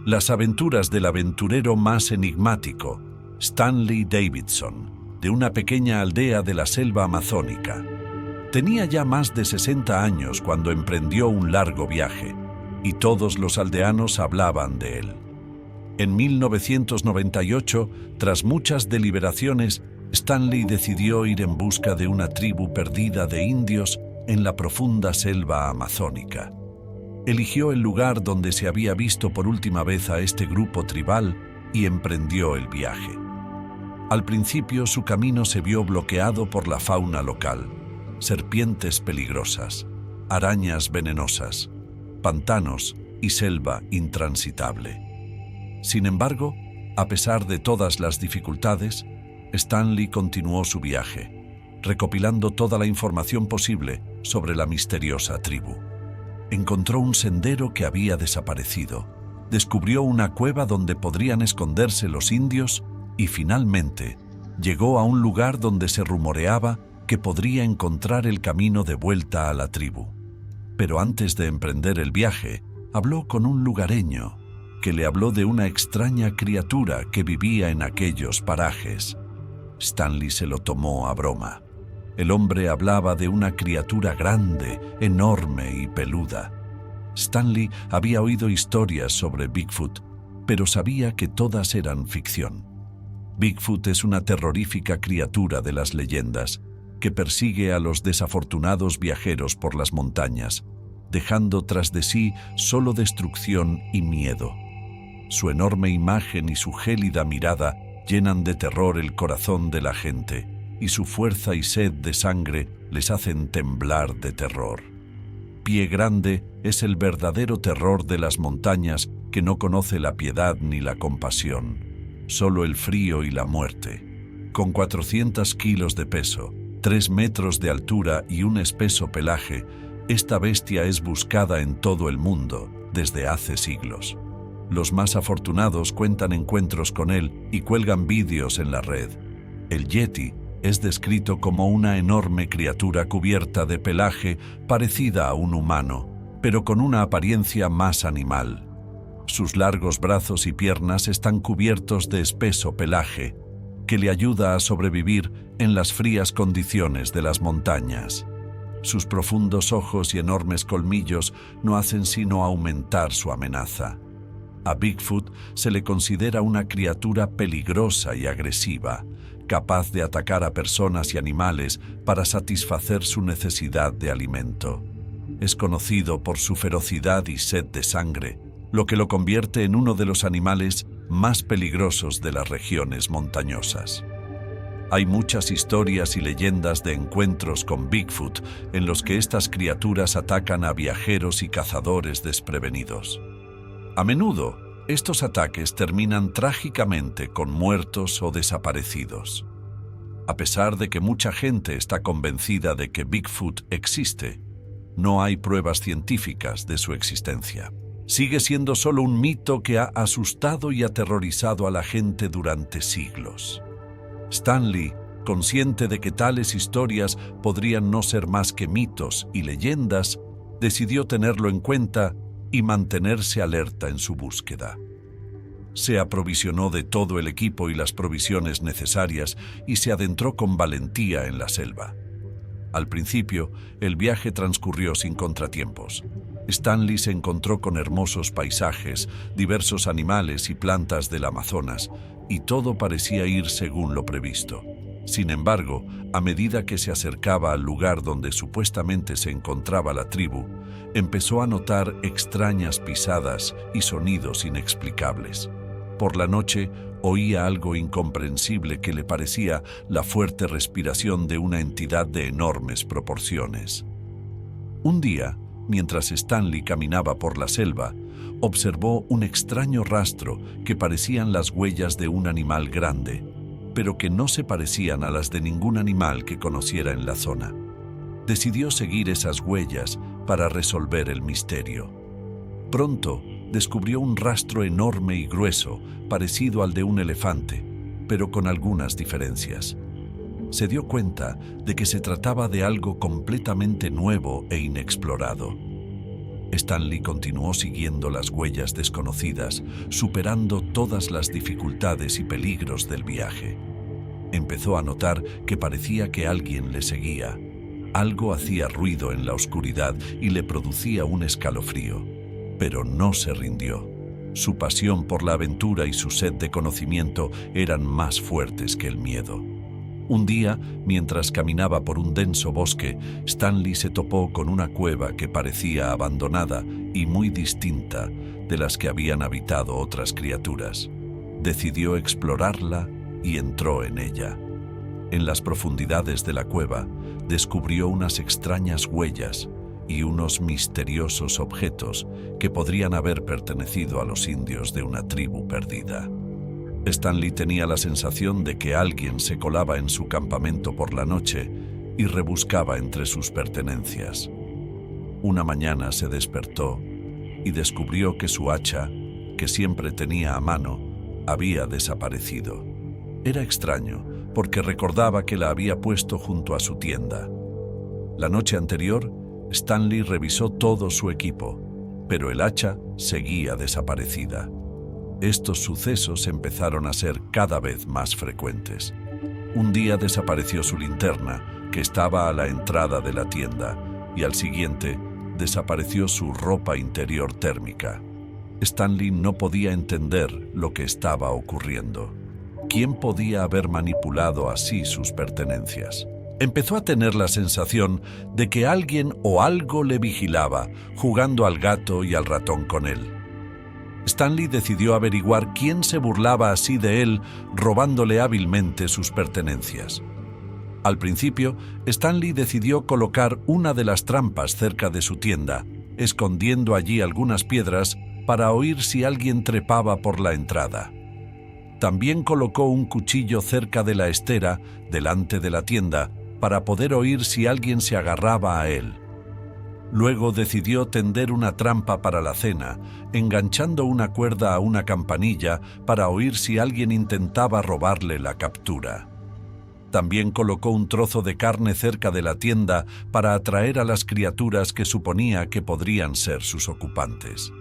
Las aventuras del aventurero más enigmático, Stanley Davidson, de una pequeña aldea de la selva amazónica. Tenía ya más de 60 años cuando emprendió un largo viaje, y todos los aldeanos hablaban de él. En 1998, tras muchas deliberaciones, Stanley decidió ir en busca de una tribu perdida de indios en la profunda selva amazónica. Eligió el lugar donde se había visto por última vez a este grupo tribal y emprendió el viaje. Al principio su camino se vio bloqueado por la fauna local: serpientes peligrosas, arañas venenosas, pantanos y selva intransitable. Sin embargo, a pesar de todas las dificultades, Stanley continuó su viaje, recopilando toda la información posible sobre la misteriosa tribu. Encontró un sendero que había desaparecido, descubrió una cueva donde podrían esconderse los indios y finalmente llegó a un lugar donde se rumoreaba que podría encontrar el camino de vuelta a la tribu. Pero antes de emprender el viaje, habló con un lugareño que le habló de una extraña criatura que vivía en aquellos parajes. Stanley se lo tomó a broma. El hombre hablaba de una criatura grande, enorme y peluda. Stanley había oído historias sobre Bigfoot, pero sabía que todas eran ficción. Bigfoot es una terrorífica criatura de las leyendas que persigue a los desafortunados viajeros por las montañas, dejando tras de sí solo destrucción y miedo. Su enorme imagen y su gélida mirada llenan de terror el corazón de la gente, y su fuerza y sed de sangre les hacen temblar de terror. Pie Grande es el verdadero terror de las montañas que no conoce la piedad ni la compasión, solo el frío y la muerte. Con 400 kilos de peso, 3 metros de altura y un espeso pelaje, esta bestia es buscada en todo el mundo desde hace siglos. Los más afortunados cuentan encuentros con él y cuelgan vídeos en la red. El Yeti es descrito como una enorme criatura cubierta de pelaje parecida a un humano, pero con una apariencia más animal. Sus largos brazos y piernas están cubiertos de espeso pelaje, que le ayuda a sobrevivir en las frías condiciones de las montañas. Sus profundos ojos y enormes colmillos no hacen sino aumentar su amenaza. A Bigfoot se le considera una criatura peligrosa y agresiva, capaz de atacar a personas y animales para satisfacer su necesidad de alimento. Es conocido por su ferocidad y sed de sangre, lo que lo convierte en uno de los animales más peligrosos de las regiones montañosas. Hay muchas historias y leyendas de encuentros con Bigfoot en los que estas criaturas atacan a viajeros y cazadores desprevenidos. A menudo, estos ataques terminan trágicamente con muertos o desaparecidos. A pesar de que mucha gente está convencida de que Bigfoot existe, no hay pruebas científicas de su existencia. Sigue siendo solo un mito que ha asustado y aterrorizado a la gente durante siglos. Stanley, consciente de que tales historias podrían no ser más que mitos y leyendas, decidió tenerlo en cuenta y mantenerse alerta en su búsqueda. Se aprovisionó de todo el equipo y las provisiones necesarias y se adentró con valentía en la selva. Al principio, el viaje transcurrió sin contratiempos. Stanley se encontró con hermosos paisajes, diversos animales y plantas del Amazonas, y todo parecía ir según lo previsto. Sin embargo, a medida que se acercaba al lugar donde supuestamente se encontraba la tribu, empezó a notar extrañas pisadas y sonidos inexplicables. Por la noche, oía algo incomprensible que le parecía la fuerte respiración de una entidad de enormes proporciones. Un día, mientras Stanley caminaba por la selva, observó un extraño rastro que parecían las huellas de un animal grande, pero que no se parecían a las de ningún animal que conociera en la zona. Decidió seguir esas huellas para resolver el misterio. Pronto descubrió un rastro enorme y grueso, parecido al de un elefante, pero con algunas diferencias. Se dio cuenta de que se trataba de algo completamente nuevo e inexplorado. Stanley continuó siguiendo las huellas desconocidas, superando todas las dificultades y peligros del viaje. Empezó a notar que parecía que alguien le seguía. Algo hacía ruido en la oscuridad y le producía un escalofrío. Pero no se rindió. Su pasión por la aventura y su sed de conocimiento eran más fuertes que el miedo. Un día, mientras caminaba por un denso bosque, Stanley se topó con una cueva que parecía abandonada y muy distinta de las que habían habitado otras criaturas. Decidió explorarla y entró en ella. En las profundidades de la cueva, descubrió unas extrañas huellas y unos misteriosos objetos que podrían haber pertenecido a los indios de una tribu perdida. Stanley tenía la sensación de que alguien se colaba en su campamento por la noche y rebuscaba entre sus pertenencias. Una mañana se despertó y descubrió que su hacha, que siempre tenía a mano, había desaparecido. Era extraño, porque recordaba que la había puesto junto a su tienda. La noche anterior, Stanley revisó todo su equipo, pero el hacha seguía desaparecida. Estos sucesos empezaron a ser cada vez más frecuentes. Un día desapareció su linterna, que estaba a la entrada de la tienda, y al siguiente desapareció su ropa interior térmica. Stanley no podía entender lo que estaba ocurriendo. ¿Quién podía haber manipulado así sus pertenencias? Empezó a tener la sensación de que alguien o algo le vigilaba, jugando al gato y al ratón con él. Stanley decidió averiguar quién se burlaba así de él, robándole hábilmente sus pertenencias. Al principio, Stanley decidió colocar una de las trampas cerca de su tienda, escondiendo allí algunas piedras para oír si alguien trepaba por la entrada. También colocó un cuchillo cerca de la estera, delante de la tienda, para poder oír si alguien se agarraba a él. Luego decidió tender una trampa para la cena, enganchando una cuerda a una campanilla para oír si alguien intentaba robarle la captura. También colocó un trozo de carne cerca de la tienda para atraer a las criaturas que suponía que podrían ser sus ocupantes.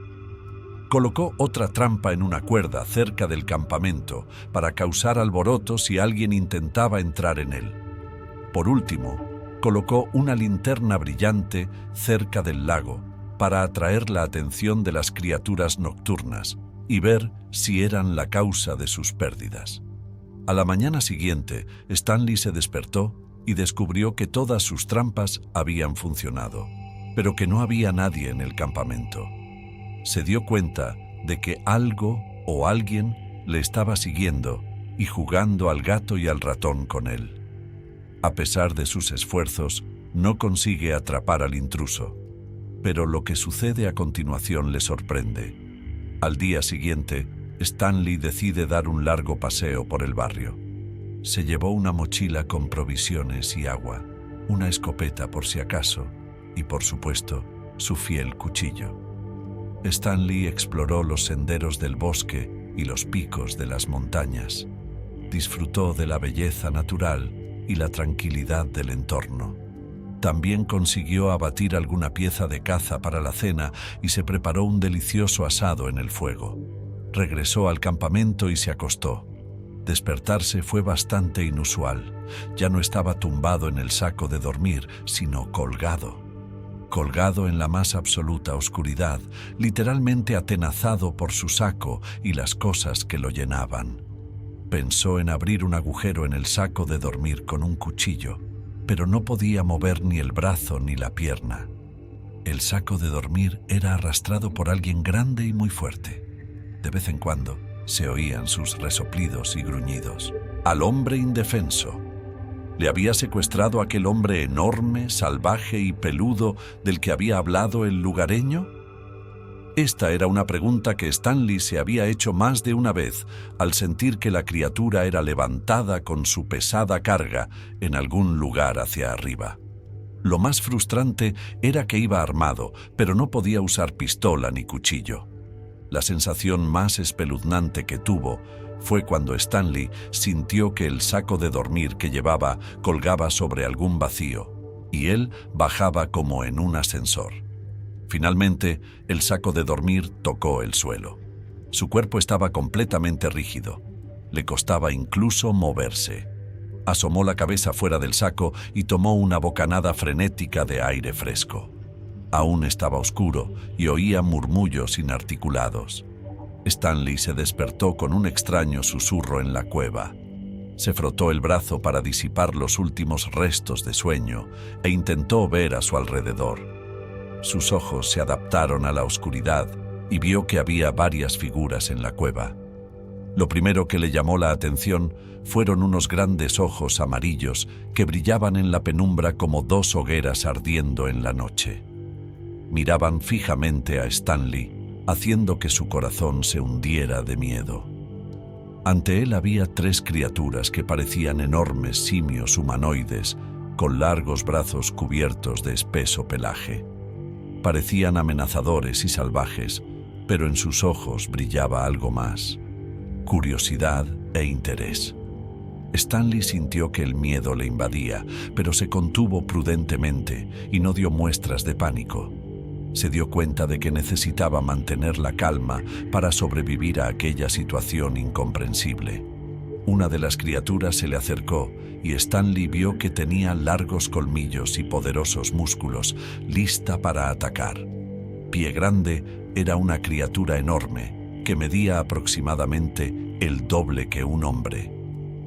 Colocó otra trampa en una cuerda cerca del campamento para causar alboroto si alguien intentaba entrar en él. Por último, colocó una linterna brillante cerca del lago para atraer la atención de las criaturas nocturnas y ver si eran la causa de sus pérdidas. A la mañana siguiente, Stanley se despertó y descubrió que todas sus trampas habían funcionado, pero que no había nadie en el campamento. Se dio cuenta de que algo o alguien le estaba siguiendo y jugando al gato y al ratón con él. A pesar de sus esfuerzos, no consigue atrapar al intruso, pero lo que sucede a continuación le sorprende. Al día siguiente, Stanley decide dar un largo paseo por el barrio. Se llevó una mochila con provisiones y agua, una escopeta por si acaso, y por supuesto, su fiel cuchillo. Stanley exploró los senderos del bosque y los picos de las montañas. Disfrutó de la belleza natural y la tranquilidad del entorno. También consiguió abatir alguna pieza de caza para la cena y se preparó un delicioso asado en el fuego. Regresó al campamento y se acostó. Despertarse fue bastante inusual. Ya no estaba tumbado en el saco de dormir, sino colgado. Colgado en la más absoluta oscuridad, literalmente atenazado por su saco y las cosas que lo llenaban. Pensó en abrir un agujero en el saco de dormir con un cuchillo, pero no podía mover ni el brazo ni la pierna. El saco de dormir era arrastrado por alguien grande y muy fuerte. De vez en cuando se oían sus resoplidos y gruñidos. Al hombre indefenso. ¿Le había secuestrado aquel hombre enorme, salvaje y peludo del que había hablado el lugareño? Esta era una pregunta que Stanley se había hecho más de una vez al sentir que la criatura era levantada con su pesada carga en algún lugar hacia arriba. Lo más frustrante era que iba armado, pero no podía usar pistola ni cuchillo. La sensación más espeluznante que tuvo fue cuando Stanley sintió que el saco de dormir que llevaba colgaba sobre algún vacío, y él bajaba como en un ascensor. Finalmente, el saco de dormir tocó el suelo. Su cuerpo estaba completamente rígido. Le costaba incluso moverse. Asomó la cabeza fuera del saco y tomó una bocanada frenética de aire fresco. Aún estaba oscuro y oía murmullos inarticulados. Stanley se despertó con un extraño susurro en la cueva. Se frotó el brazo para disipar los últimos restos de sueño e intentó ver a su alrededor. Sus ojos se adaptaron a la oscuridad y vio que había varias figuras en la cueva. Lo primero que le llamó la atención fueron unos grandes ojos amarillos que brillaban en la penumbra como dos hogueras ardiendo en la noche. Miraban fijamente a Stanley, haciendo que su corazón se hundiera de miedo. Ante él había tres criaturas que parecían enormes simios humanoides, con largos brazos cubiertos de espeso pelaje. Parecían amenazadores y salvajes, pero en sus ojos brillaba algo más: curiosidad e interés. Stanley sintió que el miedo le invadía, pero se contuvo prudentemente y no dio muestras de pánico. Se dio cuenta de que necesitaba mantener la calma para sobrevivir a aquella situación incomprensible. Una de las criaturas se le acercó y Stanley vio que tenía largos colmillos y poderosos músculos, lista para atacar. Pie Grande era una criatura enorme que medía aproximadamente el doble que un hombre.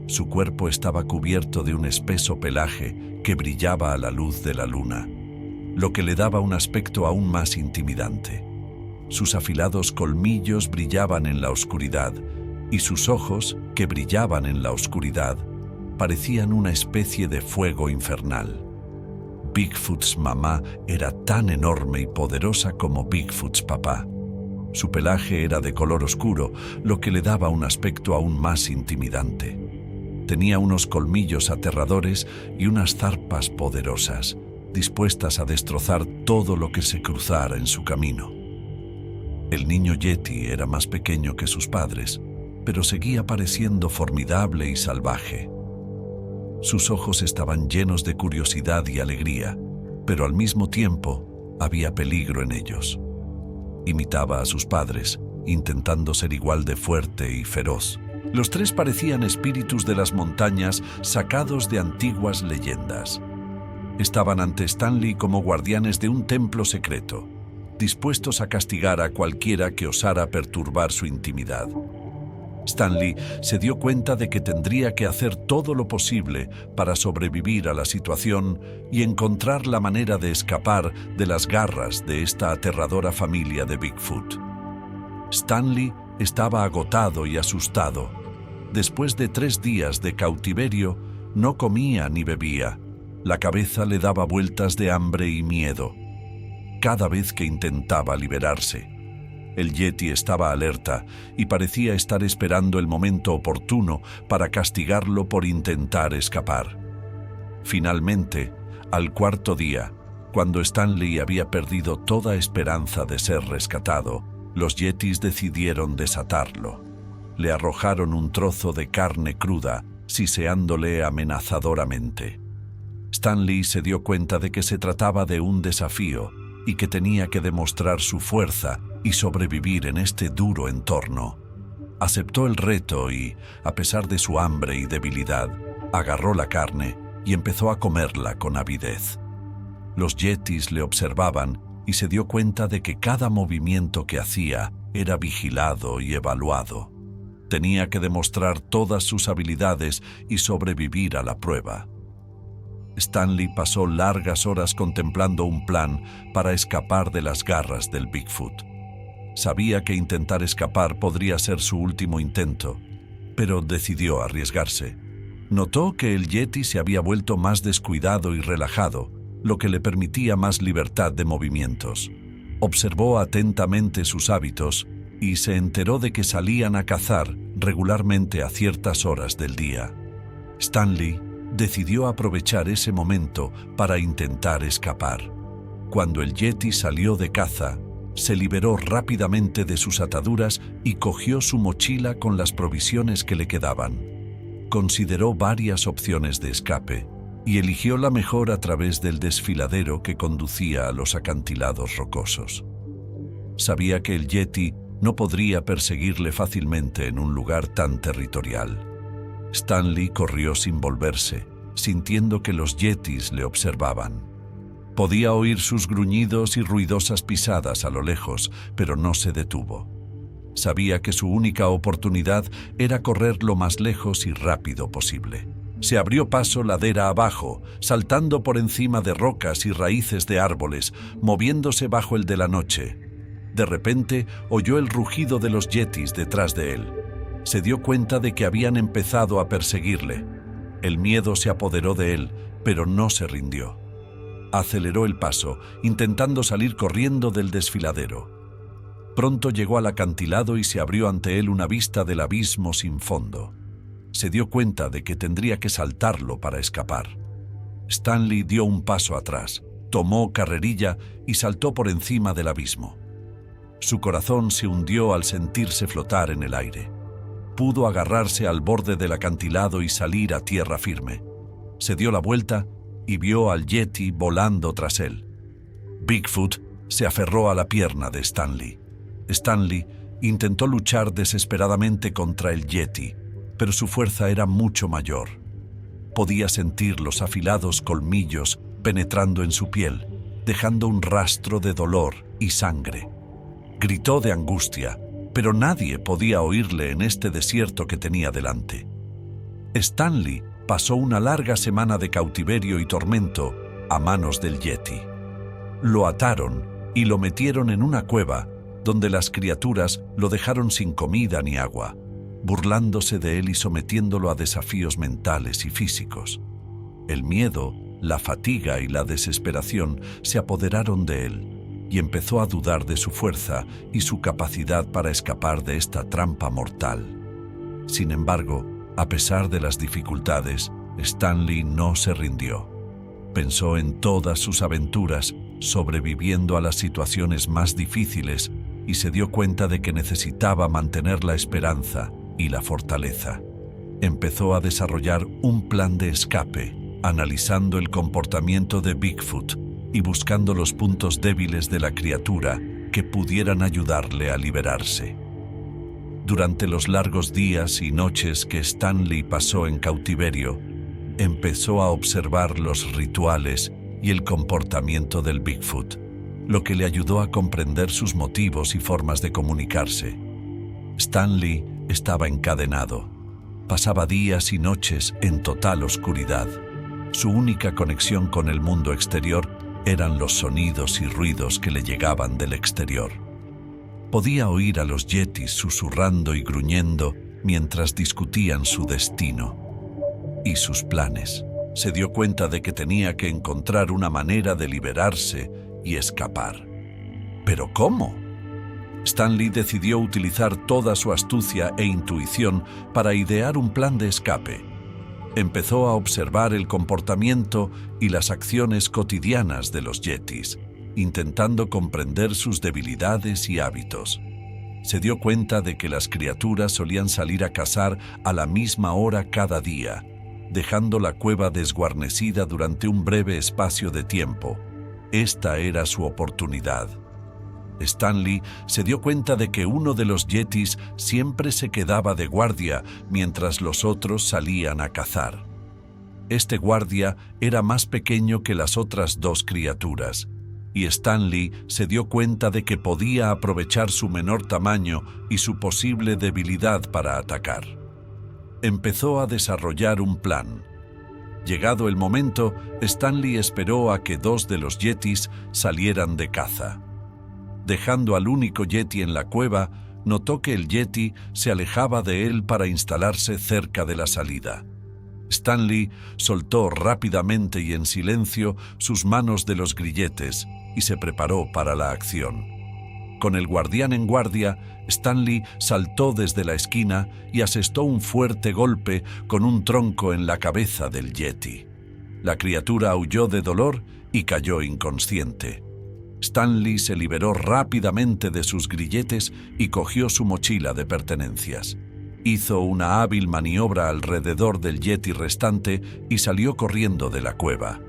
Su cuerpo estaba cubierto de un espeso pelaje que brillaba a la luz de la luna, lo que le daba un aspecto aún más intimidante. Sus afilados colmillos brillaban en la oscuridad y sus ojos, que brillaban en la oscuridad, parecían una especie de fuego infernal. Bigfoots mamá era tan enorme y poderosa como Bigfoots papá. Su pelaje era de color oscuro, lo que le daba un aspecto aún más intimidante. Tenía unos colmillos aterradores y unas zarpas poderosas, dispuestas a destrozar todo lo que se cruzara en su camino. El niño Yeti era más pequeño que sus padres, pero seguía pareciendo formidable y salvaje. Sus ojos estaban llenos de curiosidad y alegría, pero al mismo tiempo había peligro en ellos. Imitaba a sus padres, intentando ser igual de fuerte y feroz. Los tres parecían espíritus de las montañas sacados de antiguas leyendas. Estaban ante Stanley como guardianes de un templo secreto, dispuestos a castigar a cualquiera que osara perturbar su intimidad. Stanley se dio cuenta de que tendría que hacer todo lo posible para sobrevivir a la situación y encontrar la manera de escapar de las garras de esta aterradora familia de Bigfoot. Stanley estaba agotado y asustado. Después de 3 días de cautiverio, no comía ni bebía. La cabeza le daba vueltas de hambre y miedo cada vez que intentaba liberarse. El Yeti estaba alerta y parecía estar esperando el momento oportuno para castigarlo por intentar escapar. Finalmente, al 4.º día, cuando Stanley había perdido toda esperanza de ser rescatado, los Yetis decidieron desatarlo. Le arrojaron un trozo de carne cruda, siseándole amenazadoramente. Stanley se dio cuenta de que se trataba de un desafío y que tenía que demostrar su fuerza y sobrevivir en este duro entorno. Aceptó el reto y, a pesar de su hambre y debilidad, agarró la carne y empezó a comerla con avidez. Los Yetis le observaban y se dio cuenta de que cada movimiento que hacía era vigilado y evaluado. Tenía que demostrar todas sus habilidades y sobrevivir a la prueba. Stanley pasó largas horas contemplando un plan para escapar de las garras del Bigfoot. Sabía que intentar escapar podría ser su último intento, pero decidió arriesgarse. Notó que el Yeti se había vuelto más descuidado y relajado, lo que le permitía más libertad de movimientos. Observó atentamente sus hábitos y se enteró de que salían a cazar regularmente a ciertas horas del día. Stanley decidió aprovechar ese momento para intentar escapar. Cuando el Yeti salió de caza, se liberó rápidamente de sus ataduras y cogió su mochila con las provisiones que le quedaban. Consideró varias opciones de escape, y eligió la mejor a través del desfiladero que conducía a los acantilados rocosos. Sabía que el Yeti no podría perseguirle fácilmente en un lugar tan territorial. Stanley corrió sin volverse, sintiendo que los Yetis le observaban. Podía oír sus gruñidos y ruidosas pisadas a lo lejos, pero no se detuvo. Sabía que su única oportunidad era correr lo más lejos y rápido posible. Se abrió paso ladera abajo, saltando por encima de rocas y raíces de árboles, moviéndose bajo el de la noche. De repente oyó el rugido de los Yetis detrás de él. Se dio cuenta de que habían empezado a perseguirle. El miedo se apoderó de él, pero no se rindió. Aceleró el paso, intentando salir corriendo del desfiladero. Pronto llegó al acantilado y se abrió ante él una vista del abismo sin fondo. Se dio cuenta de que tendría que saltarlo para escapar. Stanley dio un paso atrás, tomó carrerilla y saltó por encima del abismo. Su corazón se hundió al sentirse flotar en el aire. Pudo agarrarse al borde del acantilado y salir a tierra firme. Se dio la vuelta y vio al Yeti volando tras él. Bigfoot se aferró a la pierna de Stanley. Stanley intentó luchar desesperadamente contra el Yeti, pero su fuerza era mucho mayor. Podía sentir los afilados colmillos penetrando en su piel, dejando un rastro de dolor y sangre. Gritó de angustia, pero nadie podía oírle en este desierto que tenía delante. Stanley pasó una larga semana de cautiverio y tormento a manos del Yeti. Lo ataron y lo metieron en una cueva donde las criaturas lo dejaron sin comida ni agua, burlándose de él y sometiéndolo a desafíos mentales y físicos. El miedo, la fatiga y la desesperación se apoderaron de él y empezó a dudar de su fuerza y su capacidad para escapar de esta trampa mortal. Sin embargo, a pesar de las dificultades, Stanley no se rindió. Pensó en todas sus aventuras, sobreviviendo a las situaciones más difíciles, y se dio cuenta de que necesitaba mantener la esperanza y la fortaleza. Empezó a desarrollar un plan de escape, analizando el comportamiento de Bigfoot y buscando los puntos débiles de la criatura que pudieran ayudarle a liberarse. Durante los largos días y noches que Stanley pasó en cautiverio, empezó a observar los rituales y el comportamiento del Bigfoot, lo que le ayudó a comprender sus motivos y formas de comunicarse. Stanley estaba encadenado. Pasaba días y noches en total oscuridad. Su única conexión con el mundo exterior eran los sonidos y ruidos que le llegaban del exterior. Podía oír a los Yetis susurrando y gruñendo mientras discutían su destino y sus planes. Se dio cuenta de que tenía que encontrar una manera de liberarse y escapar. ¿Pero cómo? Stanley decidió utilizar toda su astucia e intuición para idear un plan de escape. Empezó a observar el comportamiento y las acciones cotidianas de los Yetis, intentando comprender sus debilidades y hábitos. Se dio cuenta de que las criaturas solían salir a cazar a la misma hora cada día, dejando la cueva desguarnecida durante un breve espacio de tiempo. Esta era su oportunidad. Stanley se dio cuenta de que uno de los Yetis siempre se quedaba de guardia mientras los otros salían a cazar. Este guardia era más pequeño que las otras dos criaturas, y Stanley se dio cuenta de que podía aprovechar su menor tamaño y su posible debilidad para atacar. Empezó a desarrollar un plan. Llegado el momento, Stanley esperó a que dos de los Yetis salieran de caza. Dejando al único Yeti en la cueva, notó que el Yeti se alejaba de él para instalarse cerca de la salida. Stanley soltó rápidamente y en silencio sus manos de los grilletes y se preparó para la acción. Con el guardián en guardia, Stanley saltó desde la esquina y asestó un fuerte golpe con un tronco en la cabeza del Yeti. La criatura aulló de dolor y cayó inconsciente. Stanley se liberó rápidamente de sus grilletes y cogió su mochila de pertenencias. Hizo una hábil maniobra alrededor del yeti restante y salió corriendo de la cueva.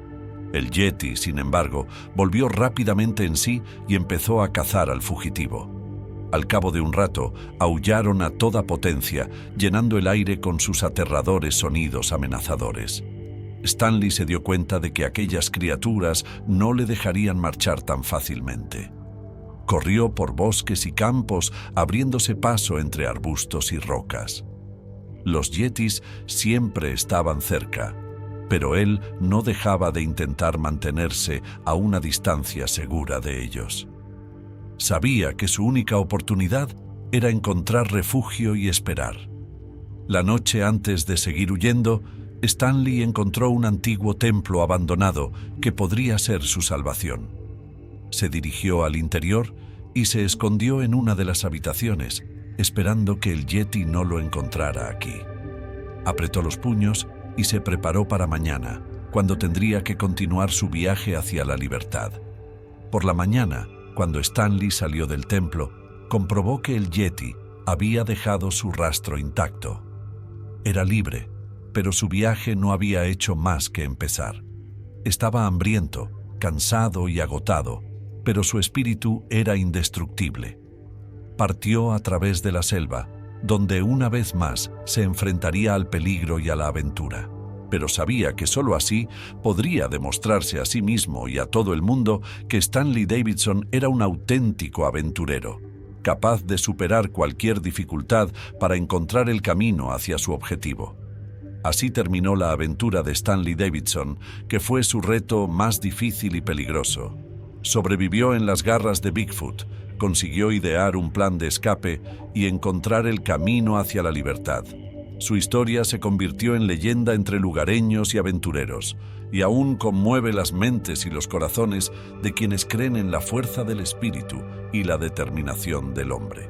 El yeti, sin embargo, volvió rápidamente en sí y empezó a cazar al fugitivo. Al cabo de un rato, aullaron a toda potencia, llenando el aire con sus aterradores sonidos amenazadores. Stanley se dio cuenta de que aquellas criaturas no le dejarían marchar tan fácilmente. Corrió por bosques y campos, abriéndose paso entre arbustos y rocas. Los yetis siempre estaban cerca, pero él no dejaba de intentar mantenerse a una distancia segura de ellos. Sabía que su única oportunidad era encontrar refugio y esperar. La noche antes de seguir huyendo, Stanley encontró un antiguo templo abandonado que podría ser su salvación. Se dirigió al interior y se escondió en una de las habitaciones, esperando que el yeti no lo encontrara aquí. Apretó los puños y se preparó para mañana, cuando tendría que continuar su viaje hacia la libertad. Por la mañana, cuando Stanley salió del templo, comprobó que el yeti había dejado su rastro intacto. Era libre, pero su viaje no había hecho más que empezar. Estaba hambriento, cansado y agotado, pero su espíritu era indestructible. Partió a través de la selva, donde una vez más se enfrentaría al peligro y a la aventura. Pero sabía que solo así podría demostrarse a sí mismo y a todo el mundo que Stanley Davidson era un auténtico aventurero, capaz de superar cualquier dificultad para encontrar el camino hacia su objetivo. Así terminó la aventura de Stanley Davidson, que fue su reto más difícil y peligroso. Sobrevivió en las garras de Bigfoot, consiguió idear un plan de escape y encontrar el camino hacia la libertad. Su historia se convirtió en leyenda entre lugareños y aventureros, y aún conmueve las mentes y los corazones de quienes creen en la fuerza del espíritu y la determinación del hombre.